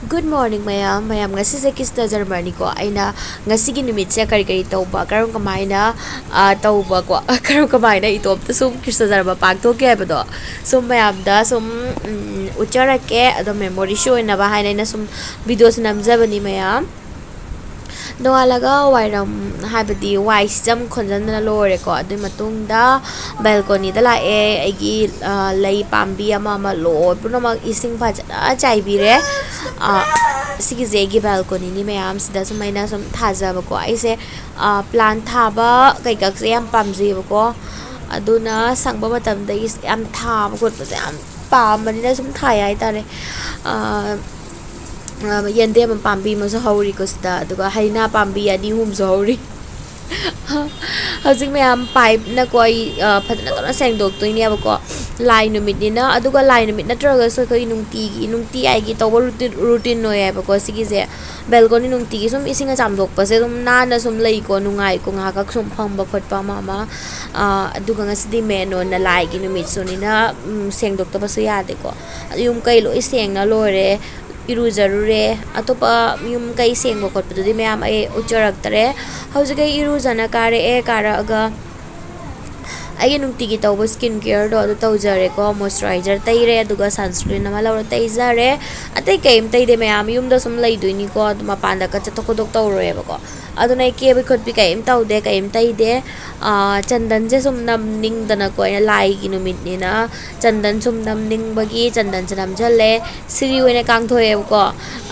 Good morning, Mayam. Ngasi se kis na Germany ko. Ay na ngasi ginumit siya kari-kari tauba. Karon kamay na tauba ko. Karon kamay na ito. Sum kis na Germany pagto kaya ba do. Sum mayam da sum uchara ke ado memory show na bahay na sum video sinamza bani mayam. Noalaga wairam habadi wise jam khonjan na lore ko adu matungda balcony da la agi lay pambi ama ma lo puno mag ising phajana chai bire sigi zegi balcony ni mayam sida sumaina sum thaja ba ko aise plant thaba kai kak se yam pamji ba ko aduna sangba matam da is yam thaba ko yam pam mani na sum thai ai tare yende man pambi ma so hori ko sta duga haina pambi ani hum so hori hajing me am pipe na koi phatna to na seng dok to ni ba ko lai numit ni na aduga lai numit na troga so ko inungti ai gi to routine no ya ba ko sigi je balcony nungti gi sum isinga jam dok pa se sum na na sum lei ko nungai ko nga ka sum phang ba khot pa mama aduga nga sidi me no na lai gi numit so ni na seng dok to ba so ya de ko yum kai lo iseng na lore iru zarure atopa yum kai seng ko khot pudi me am ai ucharak tare hauja kai iru jana kare kara aga ai nung tigi tawba skin care do taw jare ko moisturizer taire aduga sunscreen na malaw taizare atai kaim tai de me am yum da sum lai duini ko mapanda ka chatok dok tawre ba ko aduna ke bi khot bi kaim taw de kaim tai de chandan je sum nam ning dana ko na lai gi numit ni na chandan sum nam ning bagi chandan chanam jalle siri wena kang thoe ko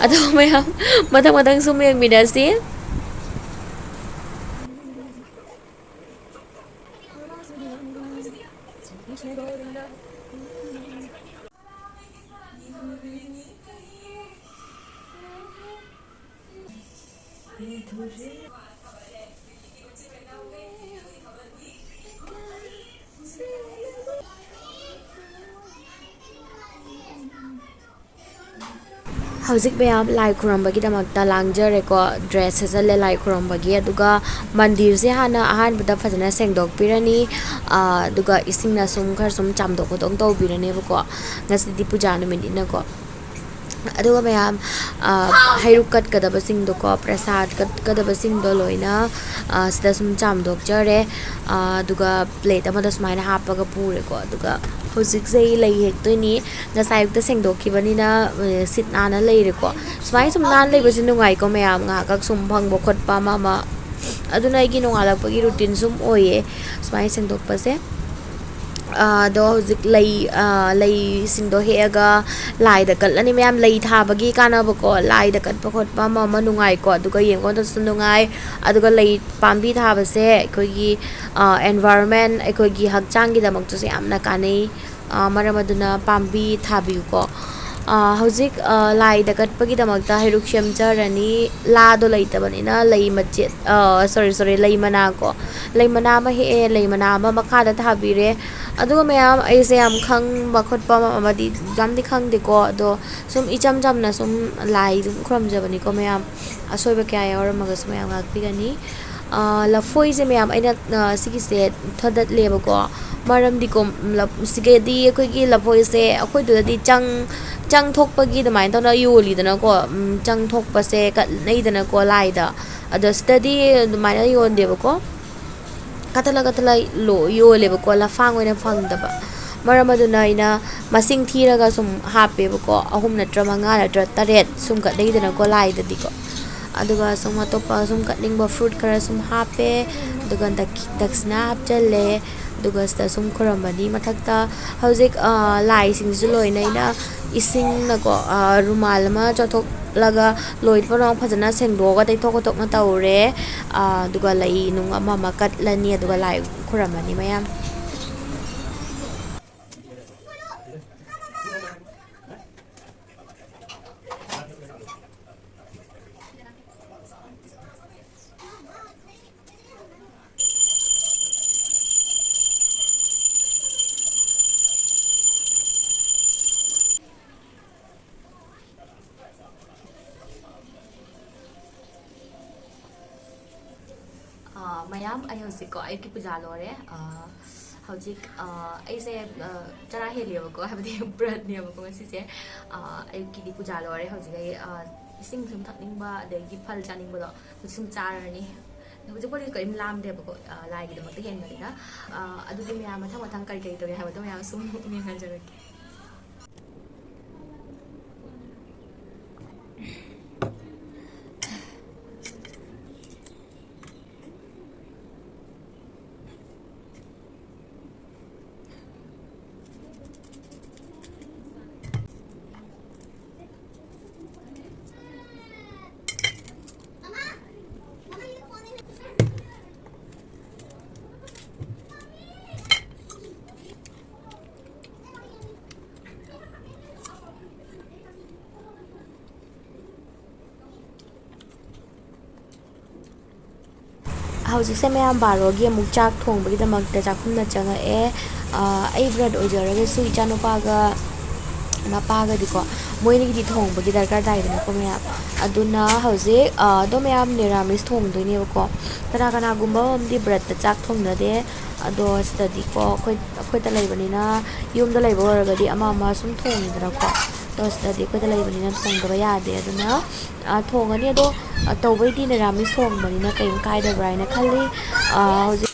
adu me am madang madang sum yeng midasi Hauzik mayam lai khurambagi damakta langjare ko dress hajale lai khurambagi aduga mandir se hana ahan bada fajana sengdok pirani aduga isingna sum khar sum chamdok ko dong to birani ko ngasi di puja no medina ko aduga mayam hairuk kat kadaba sing do ko prasad kat kadaba sing do loina sida sum chamdok jare aduga plate amada smaina hapaga pure ko aduga hojik sei lei hek to ni na sai ta seng dok ki bani na sit na na lei re ko smai sum nan lei basi nungai ko mayam nga kak sum phang bo khot pa mama aduna gi nunga lak pagi routine sum oye smai seng dok pa se do hojik lei sing do hega lai da kal ani mayam lei tha bagi kana ba ko lai da kat pa khot pa mama nungai ko aduga yeng ko ta sunungai aduga lei pambi tha ba se koi gi environment koi gi hakchang gi damak to se amna kanai maramaduna pambi thabi ko hojik lai da kat pagi damak ta heruk shem jarani la do lei ta bani na lei machet sorry lei mana ko lei mana ma he lei mana ma makha da thabi re aduga mayam aise am khang ba khot pa ma di jam di khang de ko do sum icham jam na sum lai dum khram jabani ko mayam asoi ba kya ya or magas mayam ngak pi gani la foi je mayam aina sigi se thodat le ba ko maram di ko sige di koi gi la foi se akoi du di chang thok pa gi da main ta na yoli da na ko chang thok pa se ka nei da na ko lai da ado study da mai na yon de ba ko katala lo yo le ba ko la fang wena fang da ba maramadu na ina masing thiraga sum hape ba ko ahum na trama nga na tra taret sum ka dei da ko lai da di ko aduga sum to pa sum ka ning ba fruit kara sum hape aduga daksna hap challe aduga sta sum khoramani mathakta hojik lai sing ju loi na ina ising na ko rumal ma chathok laga loi parong phajana sengdo ga dei thok tok na tawre aduga lai nung ama makat lani aduga lai khoramani mayam mayam ay hosik ko ay ki puja lore ꯍꯧꯖꯤꯛ ꯑꯩꯁꯦ ꯆꯔꯥ ꯍꯦꯜꯂꯦꯕꯀꯣ ꯍꯥꯏꯕꯗꯤ ꯕ꯭ꯔꯠꯅꯦꯕꯀꯣ ꯉꯁꯤꯁꯦ ꯑꯌꯨꯛꯀꯤꯗꯤ ꯄꯨꯖꯥ ꯂꯣꯏꯔꯦ ꯍꯧꯖꯤꯛ ꯑꯩ ꯏꯁꯤꯡ ꯁꯨꯝ ꯊꯛꯅꯤꯡꯕ ꯑꯗꯒꯤ ꯐꯜ ꯆꯥꯅꯤꯡꯕꯗꯣ ꯍꯧꯖꯤꯛ ꯁꯨꯝ ꯆꯥꯔꯅꯤ ꯍꯧꯖꯤꯛꯄꯨꯗꯤ ꯀꯔꯤꯝ ꯂꯥꯝꯗꯦꯕꯀꯣ ꯂꯥꯏꯒꯤꯗꯃꯛꯇ ꯍꯦꯟꯕꯅꯤꯅ ꯑꯗꯨꯗꯤ ꯃꯌꯥꯝ ꯃꯊꯪ ꯃꯊꯪ ꯀꯔꯤ ꯀꯔꯤ ꯇꯧꯔꯤ ꯍꯥꯏꯕꯗꯣ ꯃꯌꯥꯝ ꯁꯨꯝ ꯌꯦꯡꯍꯟꯖꯔꯛꯀꯦ ꯍꯧꯖꯤꯛꯁꯦ ꯃꯌꯥꯝ ꯕꯥꯔꯣꯒꯤ ꯑꯃꯨꯛ ꯆꯥꯛ ꯊꯣꯡꯕꯒꯤꯗꯃꯛꯇ ꯆꯥꯛꯈꯨꯝꯗ ꯆꯪꯉꯛꯑꯦ ꯑꯩ ꯕ꯭ꯔꯠ ꯑꯣꯏꯖꯔꯒꯁꯨ ꯏꯆꯥꯅꯨꯄꯥꯒ ꯃꯄꯥꯒꯗꯤꯀꯣ ꯃꯣꯏꯅꯒꯤꯗꯤ ꯊꯣꯡꯕꯒꯤ ꯗꯔꯀꯥꯔ ꯇꯥꯏꯗꯅꯀꯣ ꯃꯌꯥꯝ ꯑꯗꯨꯅ ꯍꯧꯖꯤꯛ ꯑꯗꯣ ꯃꯌꯥꯝ ꯅꯤꯔꯥꯃꯤꯁ ꯊꯣꯡꯗꯣꯏꯅꯦꯕꯀꯣ ꯀꯅꯥꯒꯨꯝꯕ ꯑꯃꯗꯤ ꯕ꯭ꯔꯠꯇ ꯆꯥꯛ ꯊꯣꯡꯅꯗꯦ ꯑꯗꯣ ꯁꯤꯗꯗꯤꯀꯣ ꯑꯩꯈꯣꯏꯗ ꯂꯩꯕꯅꯤꯅ ꯌꯨꯝꯗ ꯂꯩꯕ ꯑꯣꯏꯔꯒꯗꯤ ꯑꯃ ꯁꯨꯝ ꯊꯣꯡꯉꯤꯗꯅꯀꯣ ꯑꯗꯣ ꯁꯤꯗꯗꯤ ꯑꯩꯈꯣꯏꯗ ꯂꯩꯕꯅꯤꯅ ꯊꯣꯡꯗꯕ ꯌꯥꯗꯦ ꯑꯗꯨꯅ ꯊꯣꯡꯉꯅꯤ ꯑꯗꯣ ꯇꯧꯕꯩꯗꯤ ꯅꯤꯔꯥꯃꯤꯁ ꯊꯣꯡꯕꯅꯤꯅ ꯀꯩꯝ ꯀꯥꯏꯗꯕ꯭ꯔꯥ ꯍꯥꯏꯅ ꯈꯜꯂꯤ ꯍꯧꯖꯤꯛ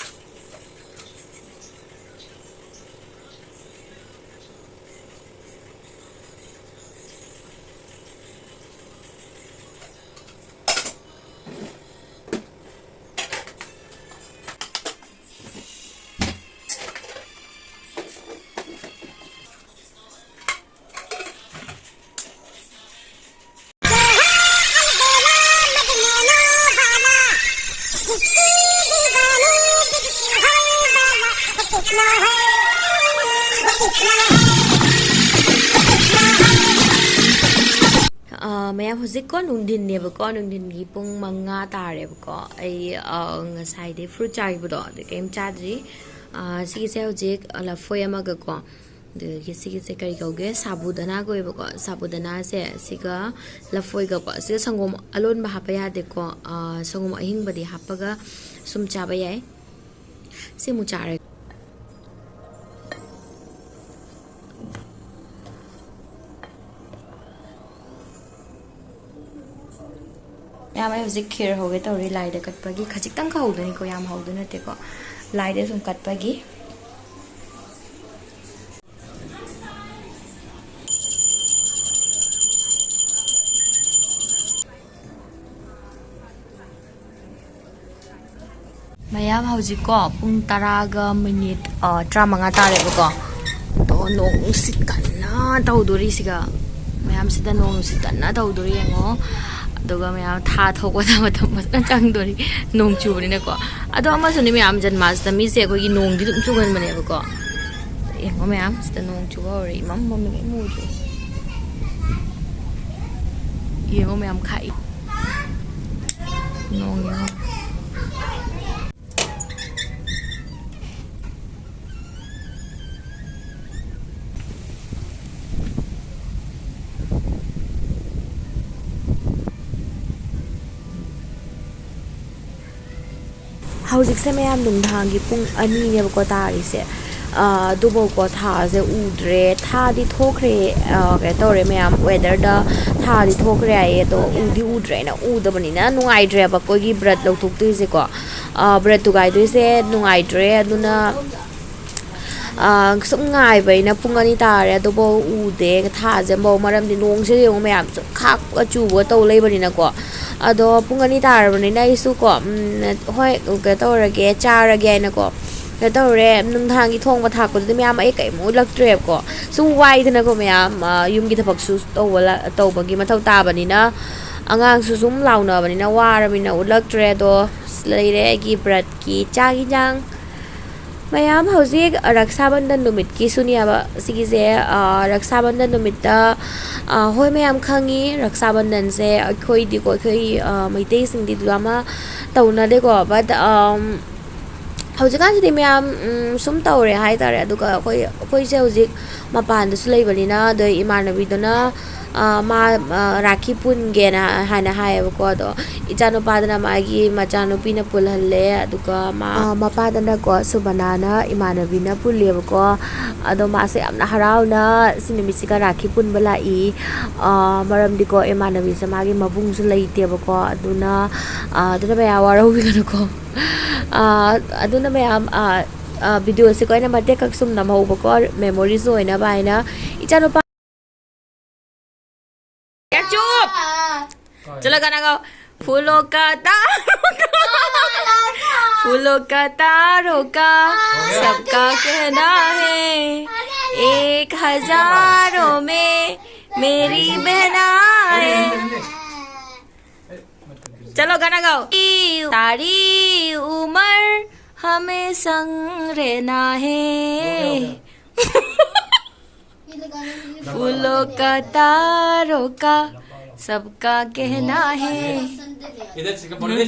ꯃꯌꯥꯝ ꯍꯧꯖꯤꯛꯀꯣ ꯅꯨꯡꯊꯤꯟꯅꯦꯕꯀꯣ ꯅꯨꯡꯊꯤꯟꯒꯤ ꯄꯨꯡ 5 ꯇꯥꯔꯦꯕꯀꯣ ꯑꯩ ꯉꯁꯥꯏꯗꯩ ꯐ꯭ꯔꯨꯠ ꯆꯥꯈꯤꯕꯗꯣ ꯑꯗꯨ ꯀꯩꯝ ꯆꯥꯗ꯭ꯔꯤ ꯁꯤꯒꯤꯁꯦ ꯍꯧꯖꯤꯛ ꯂꯐꯣꯏ ꯑꯃꯒꯀꯣ ꯑꯗꯒꯤ ꯁꯤꯒꯤꯁꯦ ꯀꯔꯤ ꯀꯧꯒꯦ ꯁꯥꯕꯨꯗꯅꯥ ꯀꯧꯋꯦꯕꯀꯣ ꯁꯥꯕꯨꯗꯅꯥꯁꯦ ꯁꯤꯒ ꯂꯐꯣꯏꯒꯀꯣ ꯁꯤꯒ ꯁꯪꯒꯣꯝ ꯑꯂꯣꯟꯕ ꯍꯥꯞꯄ ꯌꯥꯗꯦꯀꯣ ꯁꯪꯒꯣꯝ ꯑꯍꯤꯡꯕꯗꯤ ꯍꯥꯞꯄꯒ ꯁꯨꯝ ꯆꯥꯕ ꯌꯥꯏ ꯁꯤꯃꯨꯛ ꯆꯥꯔꯦ ꯃꯌꯥꯝ ꯑꯩ ꯍꯧꯖꯤꯛ ꯈꯦꯔ ꯍꯧꯒꯦ ꯇꯧꯔꯤ ꯂꯥꯏꯗ ꯀꯠꯄꯒꯤ ꯈꯖꯤꯛꯇꯪ ꯍꯧꯗꯣꯏꯅꯤꯀꯣ ꯌꯥꯝ ꯍꯧꯗꯣꯏ ꯅꯠꯇꯦꯀꯣ ꯂꯥꯏꯗ ꯁꯨꯝ ꯀꯠꯄꯒꯤ ꯃꯌꯥꯝ ꯍꯧꯖꯤꯛꯀꯣ ꯄꯨꯡ 10:35 ꯇꯥꯔꯦꯕꯀꯣ ꯑꯗꯣ ꯅꯣꯡ ꯅꯨꯡꯁꯤꯠ ꯀꯟꯅ ꯇꯧꯗꯣꯔꯤꯁꯤꯒ ꯃꯌꯥꯝꯁꯤꯗ ꯅꯣꯡ ꯅꯨꯡꯁꯤꯠ ꯀꯟꯅ ꯇꯧꯗꯣꯔꯤ ꯌꯦꯡꯉꯣ ꯑꯗꯨꯒ ꯃꯌꯥꯝ ꯊꯥ ꯊꯣꯛꯄꯗ ꯃꯇꯝ ꯐꯖꯅ ꯆꯪꯗꯣꯔꯤ ꯅꯣꯡ ꯆꯨꯕꯅꯤꯅꯀꯣ ꯑꯗꯣ ꯑꯃꯁꯨꯅꯤ ꯃꯌꯥꯝ ꯖꯟꯃꯥꯁꯇꯃꯤꯁꯦ ꯑꯩꯈꯣꯏꯒꯤ ꯅꯣꯡꯗꯤ ꯑꯗꯨꯝ ꯆꯨꯒꯟꯕꯅꯦꯕꯀꯣ ꯌꯦꯡꯉꯣ ꯃꯌꯥꯝ ꯁꯤꯗ ꯅꯣꯡ ꯆꯨꯕ ꯍꯧꯔꯦ ꯏꯃꯝ ꯃꯝꯃꯦ ꯀꯩꯝ ꯎꯗ꯭ꯔꯦ ꯌꯦꯡꯉꯣ ꯃꯌꯥꯝ ꯈꯥꯛꯏ ꯅꯣꯡ ꯌꯦꯡꯉꯣ ꯍꯧꯖꯤꯛꯁꯦ ꯃꯌꯥꯝ ꯅꯨꯡꯗꯥꯡꯒꯤ ꯄꯨꯡ 2ꯅꯦꯕꯀꯣ ꯇꯥꯔꯤꯁꯦ ꯑꯗꯨꯐꯥꯎꯀꯣ ꯊꯥꯁꯦ ꯎꯗ꯭ꯔꯦ ꯊꯥꯗꯤ ꯊꯣꯛꯈ꯭ꯔꯦ ꯀꯩꯅꯣ ꯇꯧꯔꯦ ꯃꯌꯥꯝ ꯋꯦꯗꯔꯗ ꯊꯥꯗꯤ ꯊꯣꯛꯈ꯭ꯔꯦ ꯍꯥꯏꯌꯦ ꯑꯗꯣ ꯎꯗꯤ ꯎꯗ꯭ꯔꯦ ꯑꯩꯅ ꯎꯗꯕꯅꯤꯅ ꯅꯨꯡꯉꯥꯏꯇ꯭ꯔꯦꯕ ꯑꯩꯈꯣꯏꯒꯤ ꯕ꯭ꯔꯠ ꯂꯧꯊꯣꯛꯇꯣꯏꯁꯦꯀꯣ ꯕ꯭ꯔꯠ ꯊꯨꯒꯥꯏꯗꯣꯏꯁꯦ ꯅꯨꯡꯉꯥꯏꯇ꯭ꯔꯦ ꯑꯗꯨꯅ ꯁꯨꯝ ꯉꯥꯏꯕ ꯑꯩꯅ ꯄꯨꯡ 2 ꯇꯥꯔꯦ ꯑꯗꯨꯐꯥꯎ ꯎꯗꯦ ꯊꯥꯁꯦ ꯑꯃꯐꯥꯎ ꯃꯔꯝꯗꯤ ꯅꯣꯡꯁꯦ ꯌꯦꯡꯉꯣ ꯃꯌꯥꯝ ꯁꯨꯝ ꯈꯥꯛꯄ ꯆꯨꯕ ꯇꯧ ꯂꯩꯕꯅꯤꯅꯀꯣ ꯑꯗꯣ ꯄꯨꯡ 2 ꯇꯥꯔꯕꯅꯤꯅ ꯑꯩꯁꯨ ꯀꯣ ꯍꯣꯏ ꯀꯩꯅꯣ ꯇꯧꯔꯒꯦ ꯆꯥꯔꯒꯦ ꯍꯥꯏꯅꯀꯣ ꯀꯩꯅꯣ ꯇꯧꯔꯦ ꯅꯨꯡꯗꯥꯡꯒꯤ ꯊꯣꯡꯕ ꯊꯥꯛꯄꯗꯨꯗꯤ ꯃꯌꯥꯝ ꯑꯩ ꯀꯔꯤꯝ ꯎꯠꯂꯛꯇ꯭ꯔꯦꯕꯀꯣ ꯁꯨꯝ ꯋꯥꯏꯗꯅꯀꯣ ꯃꯌꯥꯝ ꯌꯨꯝꯒꯤ ꯊꯕꯛꯁꯨ ꯇꯧꯕꯒꯤ ꯃꯊꯧ ꯇꯥꯕꯅꯤꯅ ꯑꯉꯥꯡꯁꯨ ꯁꯨꯝ ꯂꯥꯎꯅꯕꯅꯤꯅ ꯋꯥꯔꯕꯅꯤꯅ ꯎꯠꯂꯛꯇ꯭ꯔꯦ ꯑꯗꯣ ꯂꯩꯔꯦ ꯑꯩꯒꯤ ꯕ꯭ꯔꯠꯀꯤ ꯆꯥꯛ ꯏꯟꯖꯥꯡ ꯃꯌꯥꯝ ꯍꯧꯖꯤꯛ ꯔꯛꯁꯥꯕꯟꯙꯟ ꯅꯨꯃꯤꯠꯀꯤꯁꯨꯅꯦꯕ ꯁꯤꯒꯤꯁꯦ ꯔꯛꯁꯥꯕꯟꯙꯟ ꯅꯨꯃꯤꯠꯇ ꯍꯣꯏ ꯃꯌꯥꯝ ꯈꯪꯉꯤ ꯔꯛꯁꯥꯕꯟꯙꯟꯁꯦ ꯑꯩꯈꯣꯏꯗꯤꯀꯣ ꯑꯩꯈꯣই ꯃꯩꯇꯩꯁꯤꯡꯗꯤ ꯑꯃ ꯇꯧꯅꯗꯦꯀꯣ ꯕꯠ ꯍꯧꯖꯤꯛꯀꯥꯟꯁꯤꯗꯤ ꯃꯌꯥꯝ ꯁꯨꯝ ꯇꯧꯔꯦ ꯍꯥꯏꯇꯥꯔꯦ ꯑꯗꯨꯒ ꯑꯩꯈꯣꯏꯁꯦ ꯍꯧꯖꯤꯛ ꯃꯄꯥꯟꯗꯁꯨ ꯂꯩꯕꯅꯤꯅ ꯑꯗꯩ ꯏꯃꯥꯟꯅꯕꯤꯗꯨꯅ मा राखी पुनगेना हाना हायबको अदो इचानो पादना मागी मचानो पिना पुलहल्ले अदुका मपादना को सुबनाना इमानबीना पुलेबको अदो मासे यामना हरावना सिनिमिसिका राखी पुनबला इ मरमदिको इमानबी से मागी मबुंगसु लैतेबको अदुना बया वारौबिगनको अदुना बया वीडियो से कोई ना मते कक्सुम नमहौबको मेमोरीज होइना बाइना इचानो चुप चलो गाना गाओ फूलों का तारों का सबका कहना है 1000 में मेरी बहना है चलो गाना गाओ सारी उम्र हमें संग रहना है फूलों का तारों का सबका कहना है इधर से पढ़ दे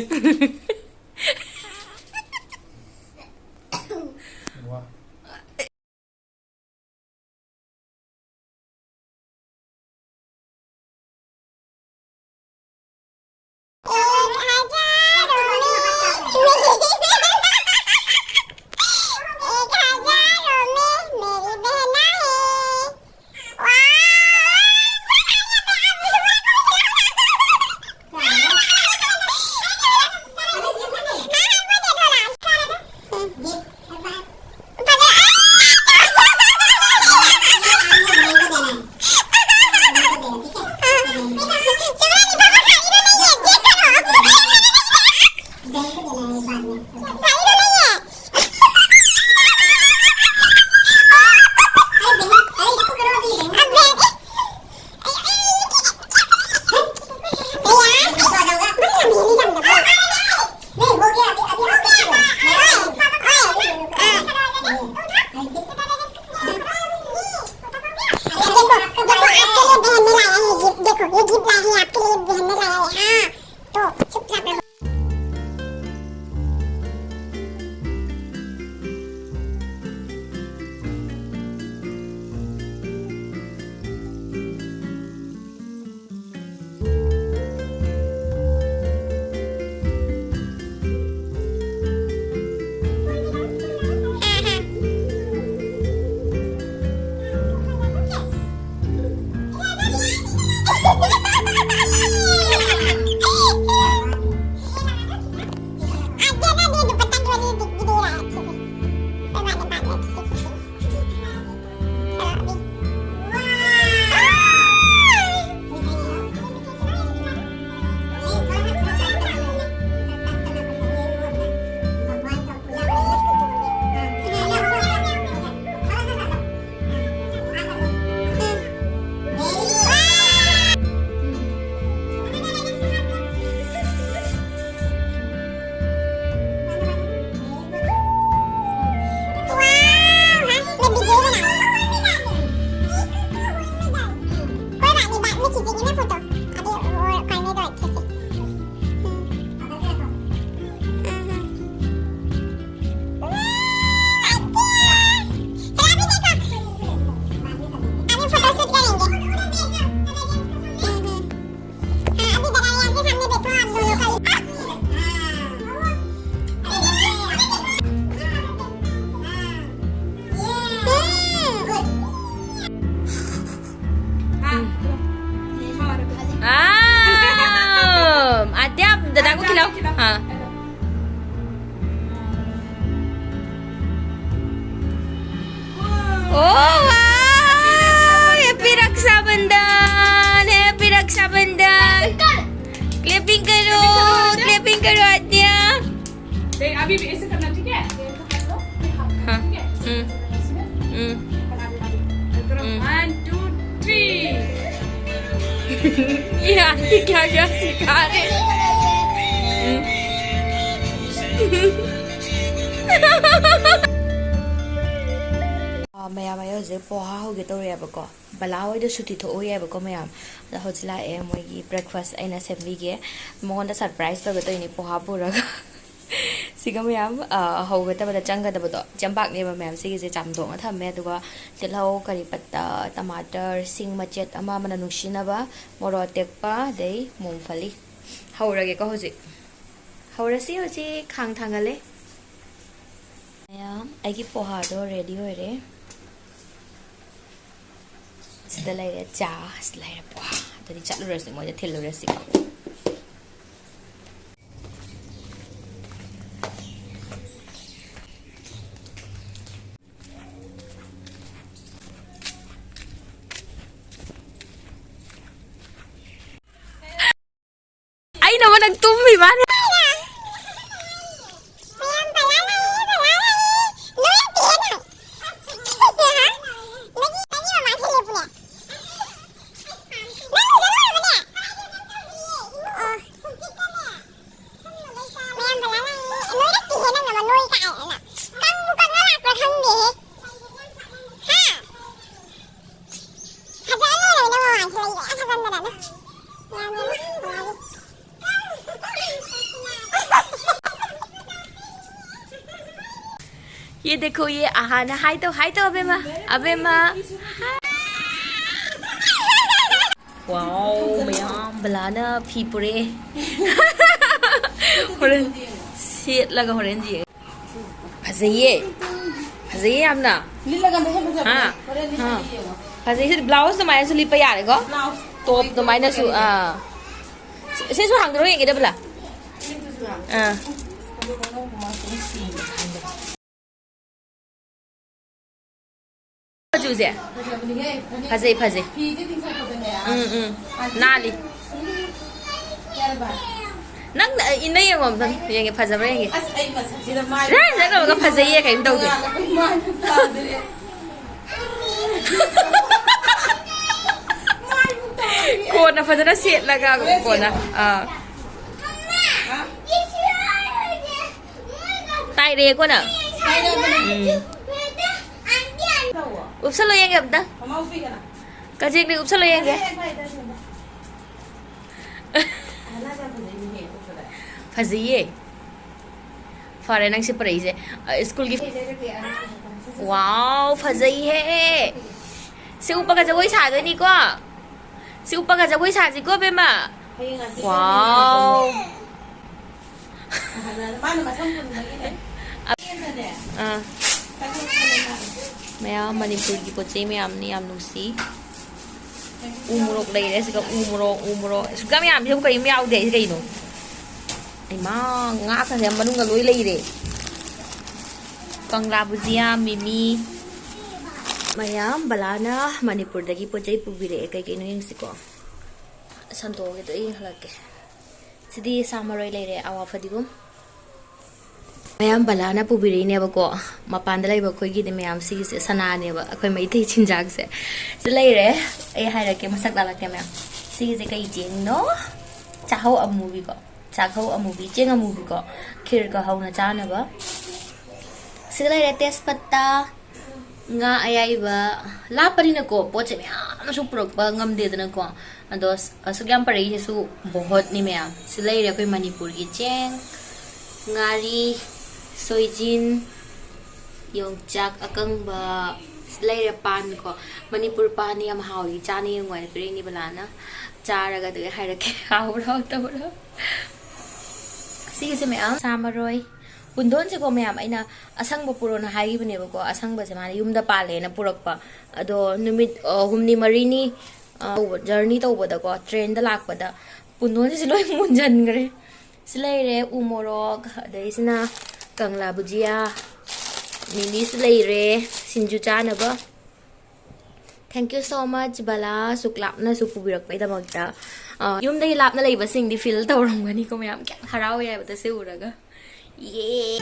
हाँ ओह हैप्पी रक्षाबंधन क्लिपिंग करो आद्या अभी भी ऐसे करना ठीक है हाँ 1 2 3 ये आंटी क्या क्या सिखा रहे मैम हजे पोहा होगे तौरेबको बला होइद सुटी थोएबको मैम हजे लाए मोगी ब्रेकफास्ट अना सेमीगे मगोंदा सरप्राइज तौगे पोहा पुरगा Siga mayam hawgata bada changada bado jambak neba mayam sigi se chamdong thame aduga tilhau kari patta tomato sing machet ama mana nungsinaba moro tekpa dei mungfali hawrage ko hoji hawrasi hoji khang thangale mayam aigi poha do ready hoire sida laire cha laire poha tadi chatlu rasi moja thilu rasi ay naman nagtumbi man ये देखो ये आहाना हाय तो अबे माँ wow ma'am बलाना फी पुरे होरेन set लगा होरेन जी फजइये हमना हाँ हाँ फजइये ब्लाउज तो माइनस लिपा यार को टॉप तो माइनस से जो हांग ये किधर बला 주제. 파제. 나리. 난 이내 영어 없는 얘기 파자 봐 얘기. 내가 뭐가 파제 얘기 힘들어. कोना फजना सेट लगा कोना ताई रे कोना उपसलो येंगे अब तक कजेक ने उपसलो येंगे फजिए फारे नंग से पढ़ाई से स्कूल की वाओ फजी है से ऊपर का जगह छाड़ नहीं को से ऊपर का जगह छाड़ को बेमा वाओ Mayam Manipur की potchei mayam ni am nusi umurok lay re sika umurok suka mayam se kai myau de kai no ai ma nga ka se manung ga loi lay re kangla bujia mimi Mayam Balana Manipur Dagi potchei pubire kai kai no yeng siko santo ge to ing halake sidi samaroi lay re awa fadigum Mayam Balana pubiri ne ba ko mapanda lai ba khoi gi de mayam si se sana ne ba khoi mai thei chinjak se lai re ai hai ra ke masak la ke mayam si se kai jeng no chahau amubi ko chahau amubi cheng amubi ko khir ka hau na cha na ba si lai re tespata nga ayai ba la pari na ko poche mayam su prok ba ngam de na ko andos asugam pari su bahut ni mayam si lai re koi Manipur gi cheng ngari soijin yung chak akang ba slay pan ko Manipur pan ni am hawi chani yung wai pring ni balana chara ga de haira ke hawra to ro sige se me am samaroi pundon se ko me am aina asang ba puro na hai bane ba ko asang ba se ma yum da pale na purak pa ado numit humni marini journey to ba da ko train da lak pa da pundon se loi munjan gre slay re umorok daisna kangla bujia mimi slay re sinju chana ba thank you so much bala suklap na su pubirak pai da magta yum dai lap na lei ba sing di feel tawram gani ko mayam kya harau ya ba ta se uraga yeah